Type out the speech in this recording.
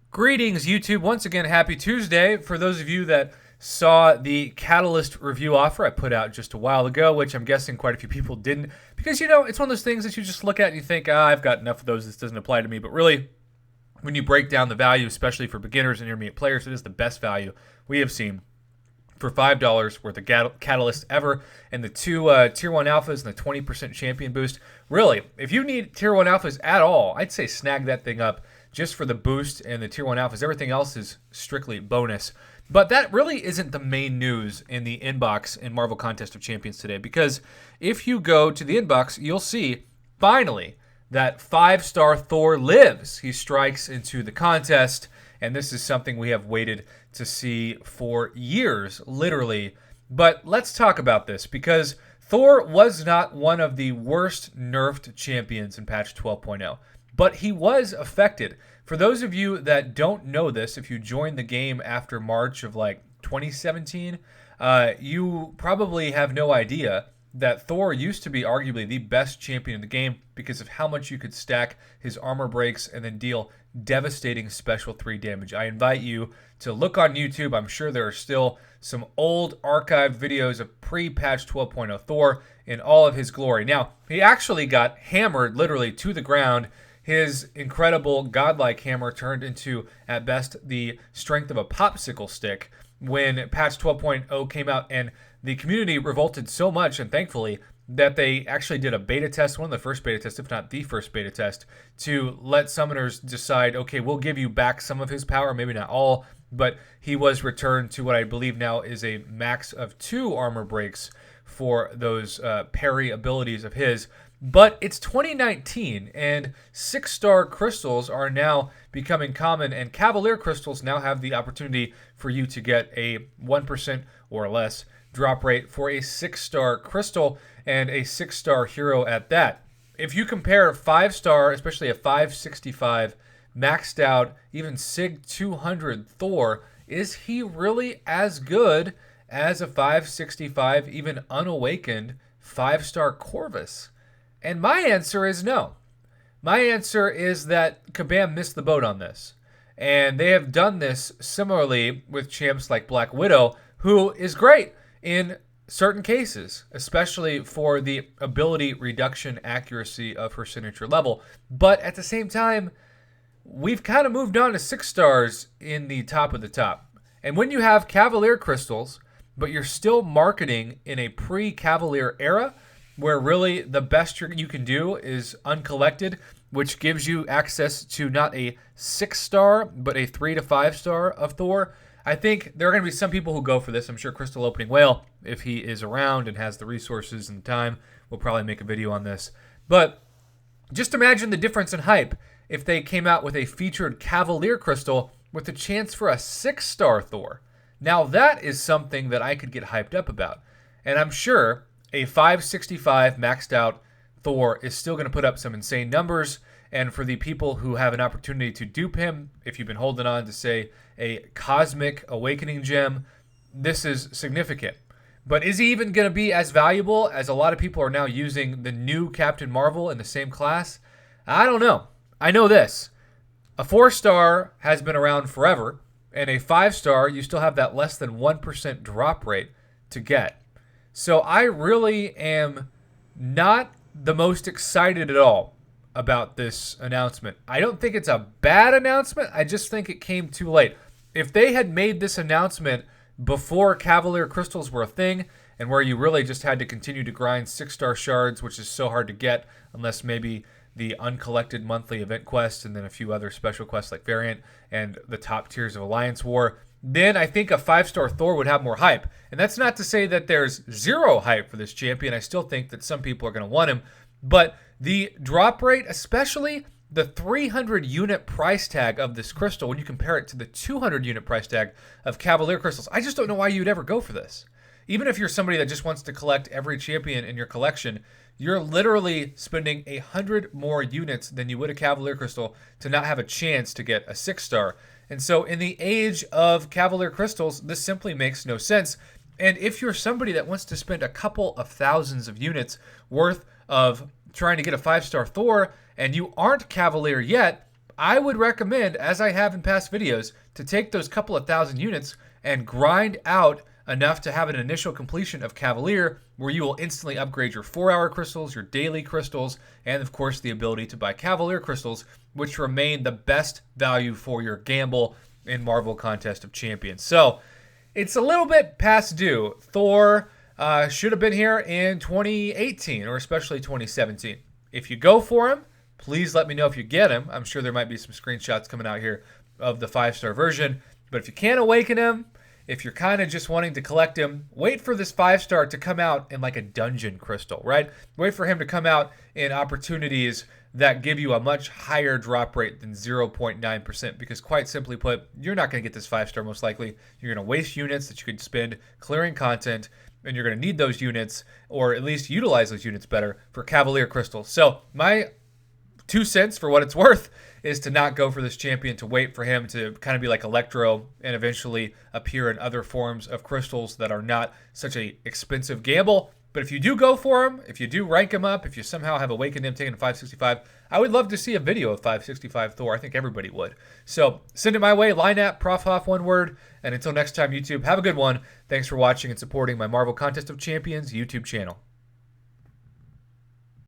Greetings, YouTube. Once again, happy Tuesday. For those of you that saw the Catalyst review offer I put out just a while ago, which I'm guessing quite a few people didn't, because, it's one of those things that you just look at and you think, I've got enough of those, this doesn't apply to me. But really, when you break down the value, especially for beginners and intermediate players, it is the best value we have seen for $5 worth of Catalyst ever, and the two Tier 1 Alphas and the 20% Champion boost. Really, if you need Tier 1 Alphas at all, I'd say snag that thing up just for the boost and the Tier 1 Alphas. Everything else is strictly bonus. But that really isn't the main news in the inbox in Marvel Contest of Champions today, because if you go to the inbox, you'll see, finally, that 5-star Thor lives. He strikes into the contest, and this is something we have waited to see for years, literally. But let's talk about this, because Thor was not one of the worst nerfed champions in patch 12.0, but he was affected. For those of you that don't know this, if you joined the game after March of 2017, you probably have no idea that Thor used to be arguably the best champion in the game because of how much you could stack his armor breaks and then deal devastating special 3 damage. I invite you to look on YouTube. I'm sure there are still some old archived videos of pre-patch 12.0 Thor in all of his glory. Now, he actually got hammered literally to the ground. His incredible godlike hammer turned into, at best, the strength of a popsicle stick when patch 12.0 came out, and the community revolted so much, and thankfully, that they actually did a beta test, one of the first beta tests, if not the first beta test, to let summoners decide, okay, we'll give you back some of his power, maybe not all, but he was returned to what I believe now is a max of 2 armor breaks for those parry abilities of his. But it's 2019, and 6-star crystals are now becoming common, and Cavalier crystals now have the opportunity for you to get a 1% or less drop rate for a 6-star crystal, and a 6-star hero at that. If you compare 5-star, especially a 565 maxed out, even Sig 200 Thor, is he really as good as a 565, even unawakened 5-star Corvus? And my answer is no. My answer is that Kabam missed the boat on this. And they have done this similarly with champs like Black Widow, who is great in certain cases, especially for the ability reduction accuracy of her signature level. But at the same time, we've kind of moved on to 6 stars in the top of the top. And when you have Cavalier crystals, but you're still marketing in a pre-Cavalier era, where really the best you can do is uncollected, which gives you access to not a 6-star, but a 3 to 5-star of Thor. I think there are going to be some people who go for this. I'm sure Crystal Opening Whale, if he is around and has the resources and the time, will probably make a video on this. But just imagine the difference in hype if they came out with a featured Cavalier Crystal with a chance for a 6-star Thor. Now that is something that I could get hyped up about. And I'm sure a 565 maxed out Thor is still going to put up some insane numbers. And for the people who have an opportunity to dupe him, if you've been holding on to, say, a Cosmic Awakening gem, this is significant. But is he even going to be as valuable as a lot of people are now using the new Captain Marvel in the same class? I don't know. I know this. A 4-star has been around forever, and a 5-star, you still have that less than 1% drop rate to get. So I really am not the most excited at all about this announcement. I don't think it's a bad announcement. I just think it came too late. If they had made this announcement before Cavalier Crystals were a thing, and where you really just had to continue to grind 6-star shards, which is so hard to get unless maybe the uncollected monthly event quest and then a few other special quests like Variant and the top tiers of Alliance War, then I think a 5-star Thor would have more hype. And that's not to say that there's zero hype for this champion. I still think that some people are going to want him. But the drop rate, especially the 300 unit price tag of this crystal, when you compare it to the 200 unit price tag of Cavalier crystals, I just don't know why you'd ever go for this. Even if you're somebody that just wants to collect every champion in your collection, you're literally spending 100 more units than you would a Cavalier crystal to not have a chance to get a 6-star. And so in the age of Cavalier crystals, this simply makes no sense. And if you're somebody that wants to spend a couple of thousands of units worth of trying to get a 5-star Thor, and you aren't Cavalier yet, I would recommend, as I have in past videos, to take those couple of thousand units and grind out enough to have an initial completion of Cavalier, where you will instantly upgrade your 4-hour crystals, your daily crystals, and of course the ability to buy Cavalier crystals, which remain the best value for your gamble in Marvel Contest of Champions. So it's a little bit past due. Thor should have been here in 2018 or especially 2017. If you go for him, please let me know if you get him. I'm sure there might be some screenshots coming out here of the 5-star version. But if you can't awaken him, if you're kind of just wanting to collect him, wait for this 5-star to come out in like a dungeon crystal, right? Wait for him to come out in opportunities that give you a much higher drop rate than 0.9%, because quite simply put, you're not going to get this 5-star most likely. You're going to waste units that you could spend clearing content, and you're going to need those units, or at least utilize those units better, for Cavalier crystals. So my 2 cents for what it's worth is to not go for this champion, to wait for him to kind of be like Electro and eventually appear in other forms of crystals that are not such a expensive gamble. But if you do go for him, if you do rank him up, if you somehow have awakened him taking 565, I would love to see a video of 565 Thor. I think everybody would. So send it my way, line at ProfHoff, one word. And until next time, YouTube, have a good one. Thanks for watching and supporting my Marvel Contest of Champions YouTube channel.